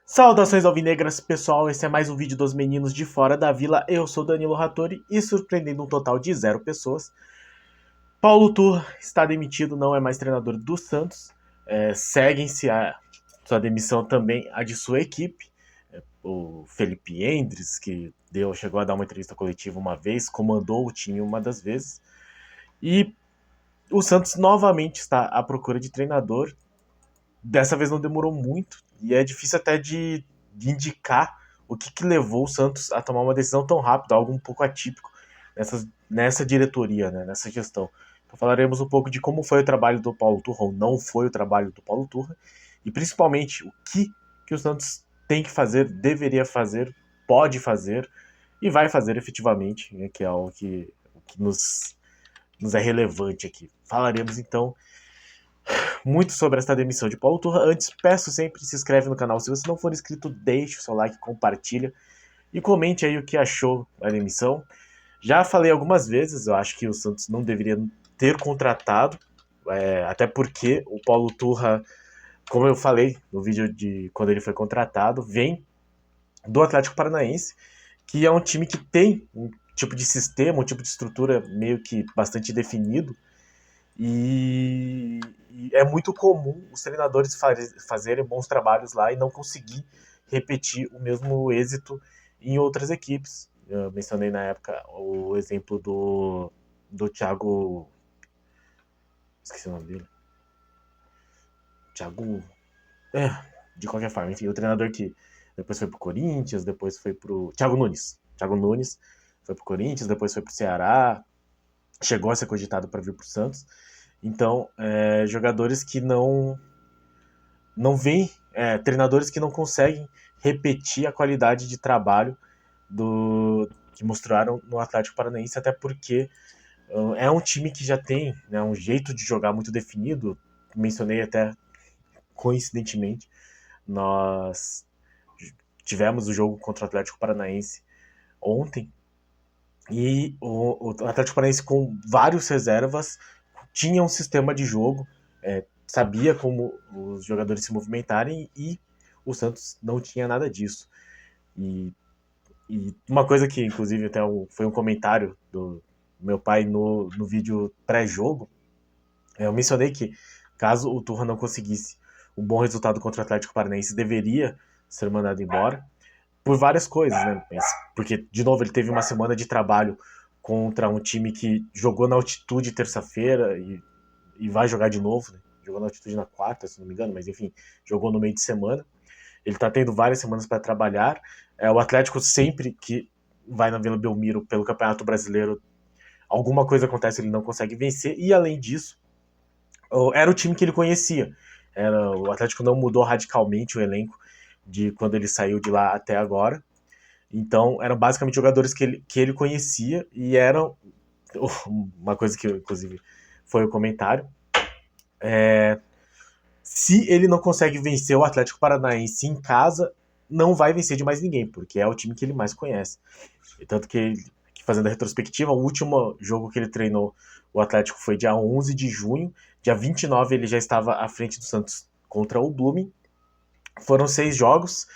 Saudações alvinegras, pessoal, esse é mais um vídeo dos meninos de fora da vila. Eu sou Danilo Rattori e, surpreendendo um total de 0 pessoas, Paulo Turra está demitido, não é mais treinador do Santos. Seguem-se a sua demissão também a de sua equipe. O Felipe Endres, que chegou a dar uma entrevista coletiva uma vez, comandou o time uma das vezes. E o Santos novamente está à procura de treinador. Dessa vez não demorou muito e é difícil até de indicar o que levou o Santos a tomar uma decisão tão rápida, algo um pouco atípico nessa diretoria, né, nessa gestão. Então falaremos um pouco de como foi o trabalho do Paulo Turra, ou não foi o trabalho do Paulo Turra, e principalmente o que o Santos tem que fazer, deveria fazer, pode fazer e vai fazer efetivamente, né, que é algo que nos é relevante aqui. Falaremos então muito sobre esta demissão de Paulo Turra. Antes, peço sempre, se inscreve no canal. Se você não for inscrito, deixe o seu like, compartilha e comente aí o que achou da demissão. Já falei algumas vezes, eu acho que o Santos não deveria ter contratado, até porque o Paulo Turra, como eu falei no vídeo de quando ele foi contratado, vem do Atlético Paranaense, que é um time que tem um tipo de sistema, um tipo de estrutura meio que bastante definido. E é muito comum os treinadores fazerem bons trabalhos lá e não conseguir repetir o mesmo êxito em outras equipes. Eu mencionei na época o exemplo do Thiago. Esqueci o nome dele. Thiago. De qualquer forma, enfim, o treinador que depois foi pro Corinthians, depois foi pro. Thiago Nunes. Thiago Nunes foi pro Corinthians, depois foi pro Ceará, chegou a ser cogitado para vir pro Santos. Então, jogadores que não vêm, treinadores que não conseguem repetir a qualidade de trabalho que mostraram no Atlético Paranaense, até porque é um time que já tem, né, um jeito de jogar muito definido. Mencionei até, coincidentemente, nós tivemos o jogo contra o Atlético Paranaense ontem, e o Atlético Paranaense, com vários reservas, tinha um sistema de jogo, sabia como os jogadores se movimentarem, e o Santos não tinha nada disso. E uma coisa que, inclusive, até foi um comentário do meu pai no vídeo pré-jogo, eu mencionei que, caso o Turra não conseguisse um bom resultado contra o Atlético Paranaense, deveria ser mandado embora, por várias coisas, né? Porque, de novo, ele teve uma semana de trabalho contra um time que jogou na altitude terça-feira e vai jogar de novo, né? Jogou na altitude na quarta, se não me engano, mas enfim, jogou no meio de semana. Ele tá tendo várias semanas para trabalhar. O Atlético, sempre que vai na Vila Belmiro pelo Campeonato Brasileiro, alguma coisa acontece, ele não consegue vencer. E além disso, era o time que ele conhecia. O Atlético não mudou radicalmente o elenco de quando ele saiu de lá até agora. Então, eram basicamente jogadores que ele conhecia, e eram uma coisa que, inclusive, foi o comentário. Se ele não consegue vencer o Atlético Paranaense em casa, não vai vencer de mais ninguém, porque é o time que ele mais conhece. E tanto que, fazendo a retrospectiva, o último jogo que ele treinou o Atlético foi dia 11 de junho. Dia 29 ele já estava à frente do Santos contra o Blooming. Foram 6 jogos,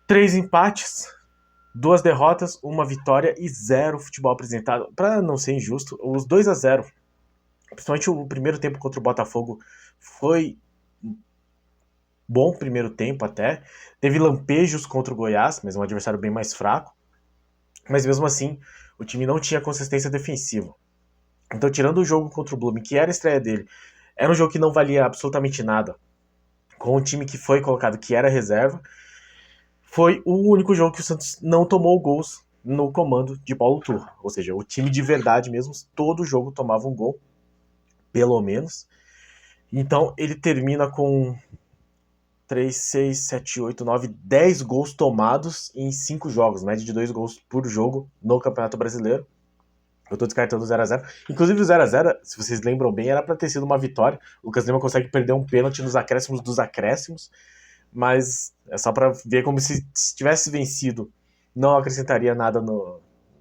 3 empates, 2 derrotas, 1 vitória e 0 futebol apresentado. Para não ser injusto, os 2-0, principalmente o primeiro tempo contra o Botafogo, foi bom primeiro tempo até. Teve lampejos contra o Goiás, mas um adversário bem mais fraco. Mas mesmo assim, o time não tinha consistência defensiva. Então, tirando o jogo contra o Blooming, que era a estreia dele, era um jogo que não valia absolutamente nada, com o time que foi colocado, que era reserva, foi o único jogo que o Santos não tomou gols no comando de Paulo Turra. Ou seja, o time de verdade mesmo, todo jogo tomava um gol, pelo menos. Então, ele termina com 3, 6, 7, 8, 9, 10 gols tomados em 5 jogos, média de 2 gols por jogo no Campeonato Brasileiro. Eu tô descartando o 0x0. Inclusive o 0x0, se vocês lembram bem, era pra ter sido uma vitória. O Lucas Lima consegue perder um pênalti nos acréscimos dos acréscimos, mas é só pra ver como se tivesse vencido, não acrescentaria nada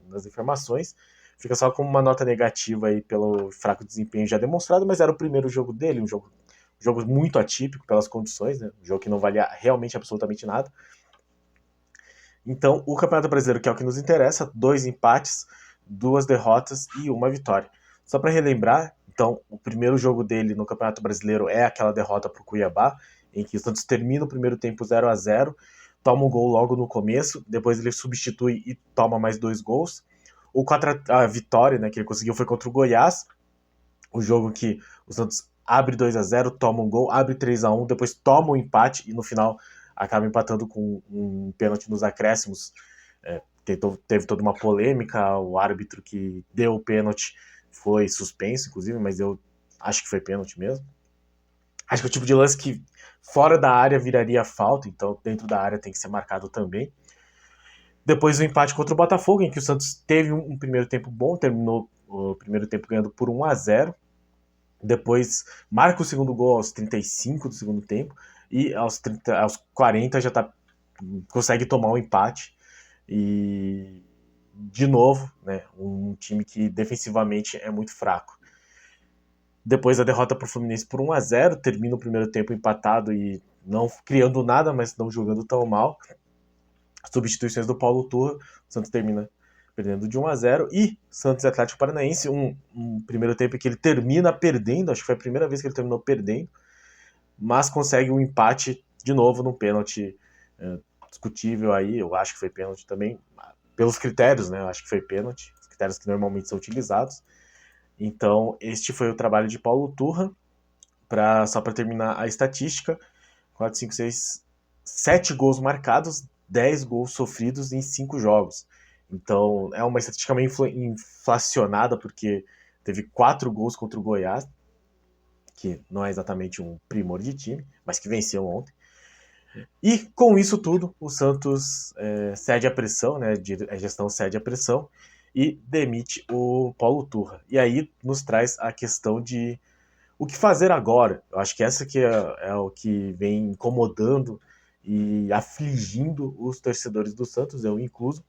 nas informações. Fica só com uma nota negativa aí pelo fraco desempenho já demonstrado, mas era o primeiro jogo dele, um jogo jogo muito atípico pelas condições, né? Um jogo que não valia realmente absolutamente nada. Então, o Campeonato Brasileiro, que é o que nos interessa, 2 empates, 2 derrotas e 1 vitória. Só para relembrar, então, o primeiro jogo dele no Campeonato Brasileiro é aquela derrota para o Cuiabá, em que o Santos termina o primeiro tempo 0-0, toma um gol logo no começo, depois ele substitui e toma mais 2 gols. A vitória, né, que ele conseguiu foi contra o Goiás, o jogo que o Santos abre 2-0, toma um gol, abre 3-1, depois toma um empate e no final acaba empatando com um pênalti nos acréscimos. Teve toda uma polêmica, o árbitro que deu o pênalti foi suspenso, inclusive, mas eu acho que foi pênalti mesmo. Acho que é o tipo de lance que fora da área viraria falta, então dentro da área tem que ser marcado também. Depois o empate contra o Botafogo, em que o Santos teve um primeiro tempo bom, terminou o primeiro tempo ganhando por 1-0. Depois marca o segundo gol aos 35 do segundo tempo e aos 40 já consegue tomar um empate. E de novo, né, um time que defensivamente é muito fraco. Depois a derrota para o Fluminense por 1-0, termina o primeiro tempo empatado e não criando nada, mas não jogando tão mal. Substituições do Paulo Turra, o Santos termina perdendo de 1-0, e Santos e Atlético Paranaense, um primeiro tempo que ele termina perdendo, acho que foi a primeira vez que ele terminou perdendo, mas consegue um empate de novo no pênalti discutível aí, eu acho que foi pênalti também, pelos critérios, né, eu acho que foi pênalti, os critérios que normalmente são utilizados. Então, este foi o trabalho de Paulo Turra, só para terminar a estatística, 4, 5, 6, 7 gols marcados, 10 gols sofridos em 5 jogos. Então, é uma estatística meio inflacionada, porque teve 4 gols contra o Goiás, que não é exatamente um primor de time, mas que venceu ontem. E com isso tudo, o Santos cede a pressão, né, a gestão cede a pressão e demite o Paulo Turra. E aí nos traz a questão de o que fazer agora. Eu acho que essa que é o que vem incomodando e afligindo os torcedores do Santos, eu incluso.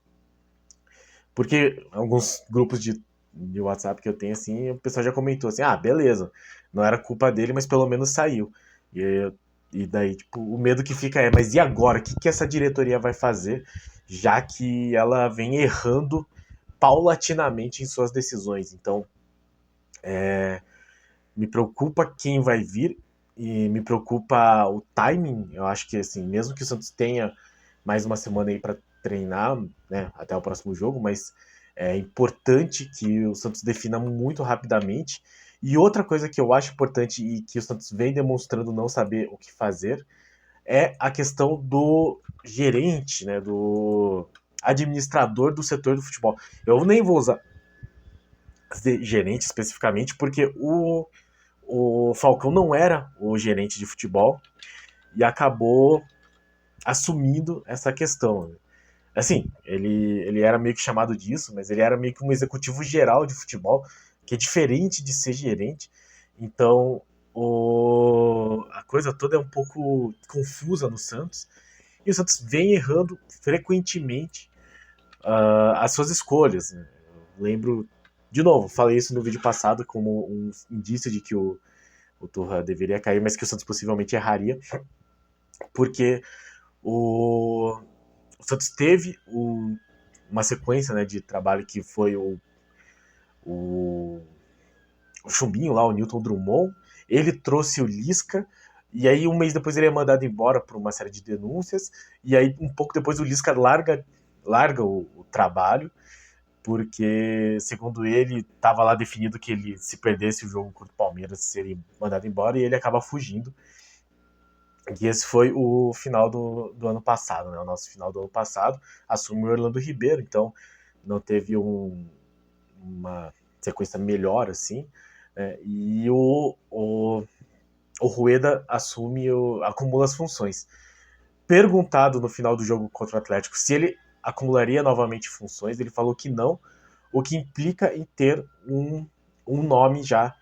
Porque alguns grupos de WhatsApp que eu tenho, assim, o pessoal já comentou assim, beleza, não era culpa dele, mas pelo menos saiu. E daí, tipo, o medo que fica mas e agora? O que essa diretoria vai fazer, já que ela vem errando paulatinamente em suas decisões? Então, me preocupa quem vai vir e me preocupa o timing. Eu acho que, assim, mesmo que o Santos tenha mais uma semana aí para treinar, né, até o próximo jogo, mas é importante que o Santos defina muito rapidamente. E outra coisa que eu acho importante e que o Santos vem demonstrando não saber o que fazer é a questão do gerente, né, do administrador do setor do futebol. Eu nem vou usar gerente especificamente, porque o Falcão não era o gerente de futebol e acabou assumindo essa questão. Assim, ele era meio que chamado disso, mas ele era meio que um executivo geral de futebol, que é diferente de ser gerente. Então, a coisa toda é um pouco confusa no Santos. E o Santos vem errando frequentemente as suas escolhas. Né? Eu lembro, de novo, falei isso no vídeo passado como um indício de que o Turra deveria cair, mas que o Santos possivelmente erraria, porque o Santos teve uma sequência, né, de trabalho que foi o Chumbinho lá, o Newton Drummond, ele trouxe o Lisca, e aí um mês depois ele é mandado embora por uma série de denúncias, e aí um pouco depois o Lisca larga o trabalho, porque, segundo ele, estava lá definido que ele, se perdesse o jogo contra o Palmeiras, seria mandado embora, e ele acaba fugindo. E esse foi o final do ano passado, né? O nosso final do ano passado. Assumiu o Orlando Ribeiro, então não teve uma sequência melhor, assim. E o Rueda acumula as funções. Perguntado no final do jogo contra o Atlético se ele acumularia novamente funções, ele falou que não, o que implica em ter um nome já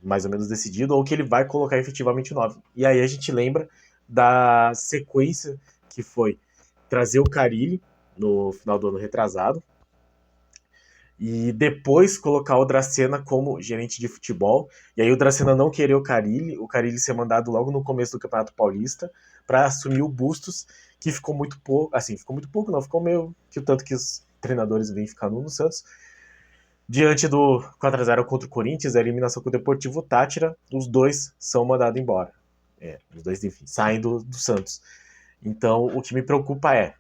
mais ou menos decidido, ou que ele vai colocar efetivamente o 9. E aí a gente lembra da sequência que foi trazer o Carille no final do ano retrasado, e depois colocar o Dracena como gerente de futebol, e aí o Dracena não querer o Carille ser mandado logo no começo do Campeonato Paulista para assumir o Bustos, que ficou muito pouco, assim, ficou muito pouco não, ficou meio que o tanto que os treinadores vêm ficando no Santos. Diante do 4-0 contra o Corinthians, a eliminação com o Deportivo Táchira, os dois são mandados embora. Os dois, enfim, saem do Santos. Então, o que me preocupa é,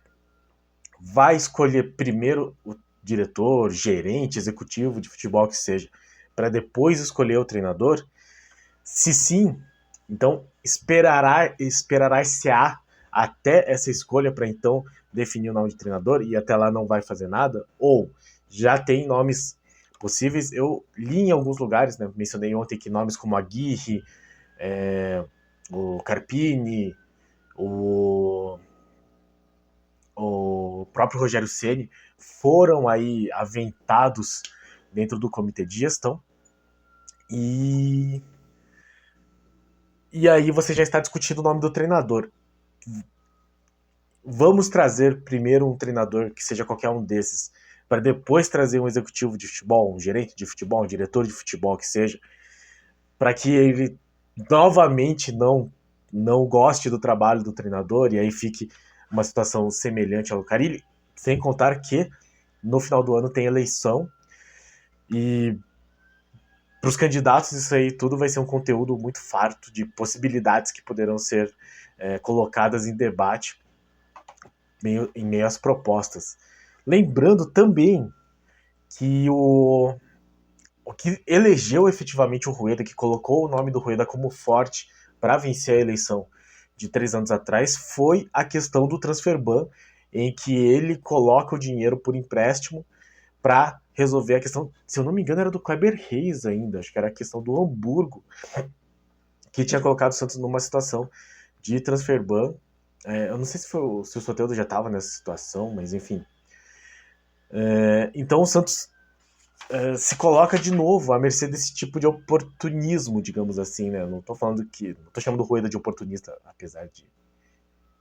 vai escolher primeiro o diretor, gerente, executivo de futebol que seja, para depois escolher o treinador? Se sim, então esperará-se-á até essa escolha para então definir o nome de treinador e até lá não vai fazer nada? Ou já tem nomes possíveis? Eu li em alguns lugares, né, mencionei ontem que nomes como Aguirre, o Carpini, o próprio Rogério Ceni foram aí aventados dentro do comitê de gestão e aí você já está discutindo o nome do treinador. Vamos trazer primeiro um treinador que seja qualquer um desses, para depois trazer um executivo de futebol, um gerente de futebol, um diretor de futebol que seja, para que ele novamente não goste do trabalho do treinador e aí fique uma situação semelhante ao Carille, sem contar que no final do ano tem eleição e para os candidatos isso aí tudo vai ser um conteúdo muito farto de possibilidades que poderão ser colocadas em debate em meio às propostas. Lembrando também que o que elegeu efetivamente o Rueda, que colocou o nome do Rueda como forte para vencer a eleição de 3 anos atrás, foi a questão do transfer ban, em que ele coloca o dinheiro por empréstimo para resolver a questão, se eu não me engano, era do Kleber Reis ainda, acho que era a questão do Hamburgo, que tinha colocado o Santos numa situação de transfer ban. Eu não sei se o Soteldo já estava nessa situação, mas enfim. Então o Santos se coloca de novo à mercê desse tipo de oportunismo, digamos assim, né? Não estou falando que. Não estou chamando o Rueda de oportunista, apesar de,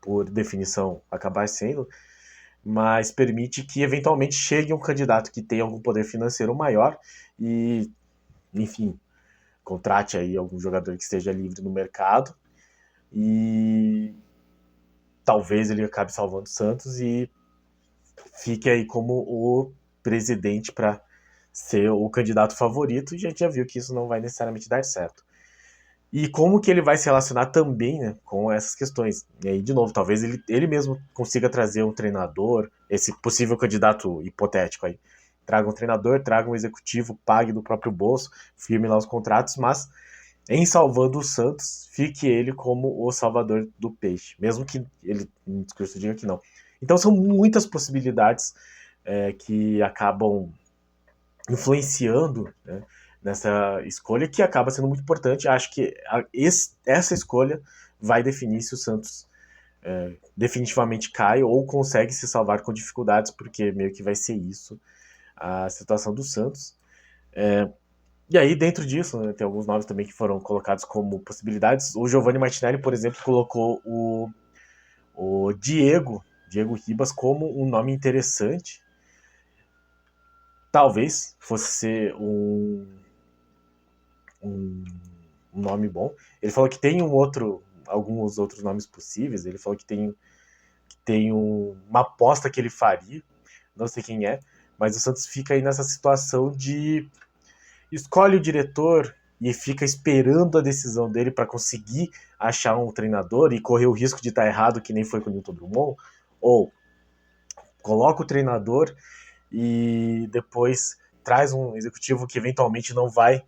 por definição, acabar sendo, mas permite que eventualmente chegue um candidato que tenha algum poder financeiro maior e, enfim, contrate aí algum jogador que esteja livre no mercado e talvez ele acabe salvando o Santos e fique aí como o presidente para ser o candidato favorito, e a gente já viu que isso não vai necessariamente dar certo. E como que ele vai se relacionar também, né, com essas questões. E aí, de novo, talvez ele mesmo consiga trazer um treinador, esse possível candidato hipotético aí. Traga um treinador, traga um executivo, pague do próprio bolso, firme lá os contratos, mas em salvando o Santos, fique ele como o salvador do peixe. Mesmo que ele, no discurso, diga que não. Então são muitas possibilidades que acabam influenciando, né, nessa escolha, que acaba sendo muito importante. Acho que essa escolha vai definir se o Santos definitivamente cai ou consegue se salvar com dificuldades, porque meio que vai ser isso a situação do Santos. E aí, dentro disso, né, tem alguns nomes também que foram colocados como possibilidades. O Giovanni Martinelli, por exemplo, colocou o Diego Ribas como um nome interessante. Talvez fosse ser um nome bom. Ele falou que tem alguns outros nomes possíveis. Ele falou que tem uma aposta que ele faria. Não sei quem é, mas o Santos fica aí nessa situação de escolhe o diretor e fica esperando a decisão dele para conseguir achar um treinador e correr o risco de estar errado, que nem foi com o Newton Drummond, ou coloca o treinador e depois traz um executivo que eventualmente não vai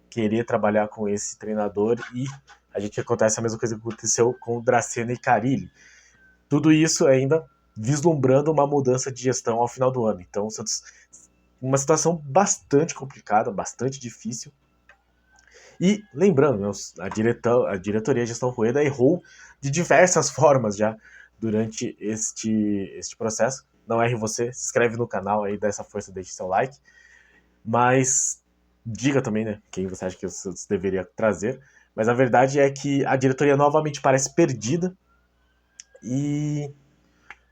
querer trabalhar com esse treinador e a gente acontece a mesma coisa que aconteceu com o Dracena e Carille. Tudo isso ainda vislumbrando uma mudança de gestão ao final do ano. Então, Santos, uma situação bastante complicada, bastante difícil. E lembrando, a diretoria de gestão Rueda errou de diversas formas já durante este processo. Não erre você, se inscreve no canal aí, dá essa força, deixe seu like. Mas diga também, né, quem você acha que o Santos deveria trazer. Mas a verdade é que a diretoria novamente parece perdida e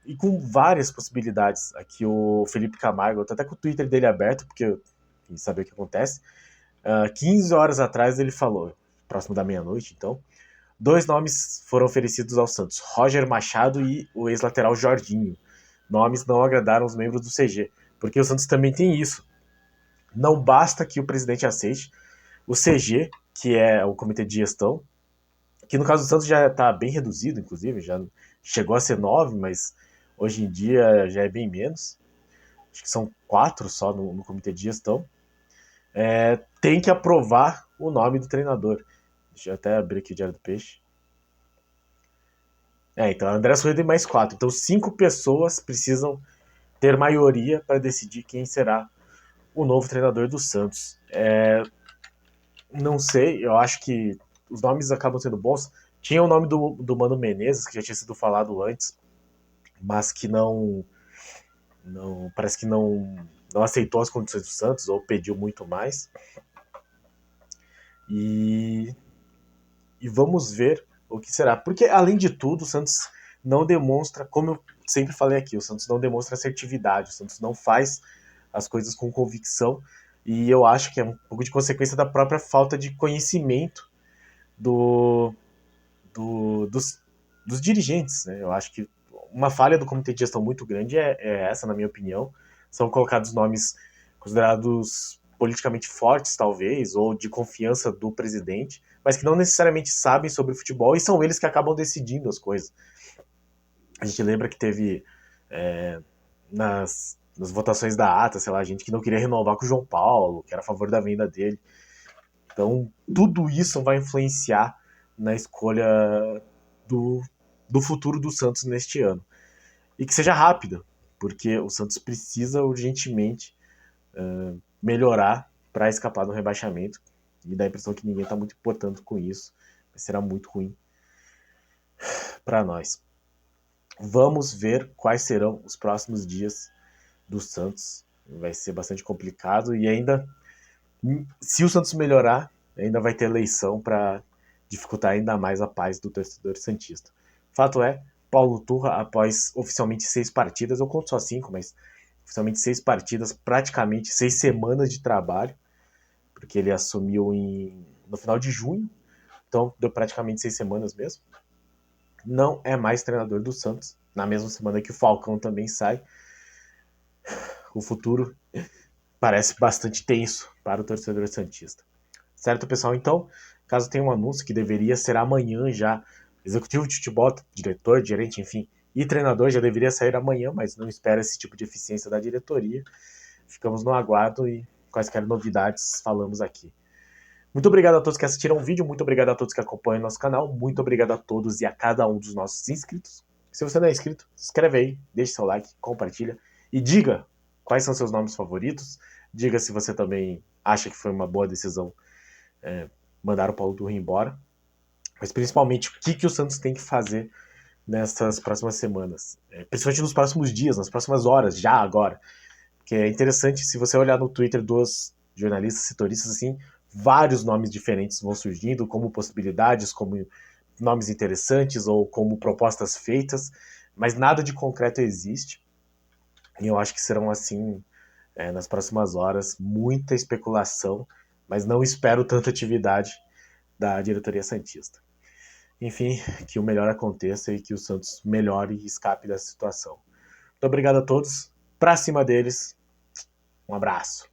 e com várias possibilidades. Aqui o Felipe Camargo, eu tô até com o Twitter dele aberto, porque eu quis saber o que acontece. 15 horas atrás ele falou, próximo da meia-noite, então, 2 nomes foram oferecidos ao Santos, Roger Machado e o ex-lateral Jorginho. Nomes não agradaram os membros do CG, porque o Santos também tem isso. Não basta que o presidente aceite, o CG, que é o comitê de gestão, que no caso do Santos já está bem reduzido, inclusive, já chegou a ser 9, mas hoje em dia já é bem menos. Acho que são 4 só no comitê de gestão. Tem que aprovar o nome do treinador. Deixa eu até abrir aqui o Diário do Peixe. Então André Rueda e mais 4. Então 5 pessoas precisam ter maioria para decidir quem será o novo treinador do Santos. Não sei, eu acho que os nomes acabam sendo bons. Tinha o nome do Mano Menezes, que já tinha sido falado antes, mas que não parece que não aceitou as condições do Santos, ou pediu muito mais. E vamos ver o que será. Porque, além de tudo, o Santos não demonstra, como eu sempre falei aqui, o Santos não demonstra assertividade, o Santos não faz as coisas com convicção, e eu acho que é um pouco de consequência da própria falta de conhecimento dos dirigentes, né? Eu acho que uma falha do comitê de gestão muito grande é essa, na minha opinião. São colocados nomes considerados politicamente fortes, talvez, ou de confiança do presidente, mas que não necessariamente sabem sobre o futebol e são eles que acabam decidindo as coisas. A gente lembra que teve nas votações da ata, sei lá, gente que não queria renovar com o João Paulo, que era a favor da venda dele. Então, tudo isso vai influenciar na escolha do futuro do Santos neste ano. E que seja rápida, porque o Santos precisa urgentemente melhorar para escapar do rebaixamento. E dá a impressão que ninguém está muito importando com isso. Mas será muito ruim para nós. Vamos ver quais serão os próximos dias do Santos. Vai ser bastante complicado e ainda, se o Santos melhorar, ainda vai ter eleição para dificultar ainda mais a paz do torcedor santista. Fato é, Paulo Turra, após oficialmente 6 partidas, eu conto só 5, mas oficialmente 6 partidas, praticamente 6 semanas de trabalho, porque ele assumiu no final de junho, então deu praticamente 6 semanas mesmo. Não é mais treinador do Santos, na mesma semana que o Falcão também sai. O futuro parece bastante tenso para o torcedor santista. Certo, pessoal? Então, caso tenha um anúncio que deveria ser amanhã já, executivo de futebol, diretor, gerente, enfim, e treinador já deveria sair amanhã, mas não espera esse tipo de eficiência da diretoria. Ficamos no aguardo e quaisquer novidades falamos aqui. Muito obrigado a todos que assistiram o vídeo, muito obrigado a todos que acompanham o nosso canal, muito obrigado a todos e a cada um dos nossos inscritos. Se você não é inscrito, se inscreve aí, deixe seu like, compartilha e diga quais são seus nomes favoritos. Diga se você também acha que foi uma boa decisão mandar o Paulo Turra embora. Mas principalmente o que o Santos tem que fazer nessas próximas semanas. Principalmente nos próximos dias, nas próximas horas, já agora. Porque é interessante, se você olhar no Twitter dos jornalistas, setoristas, assim, vários nomes diferentes vão surgindo, como possibilidades, como nomes interessantes ou como propostas feitas, mas nada de concreto existe. E eu acho que serão assim, nas próximas horas, muita especulação, mas não espero tanta atividade da diretoria santista. Enfim, que o melhor aconteça e que o Santos melhore e escape dessa situação. Muito obrigado a todos, pra cima deles, um abraço.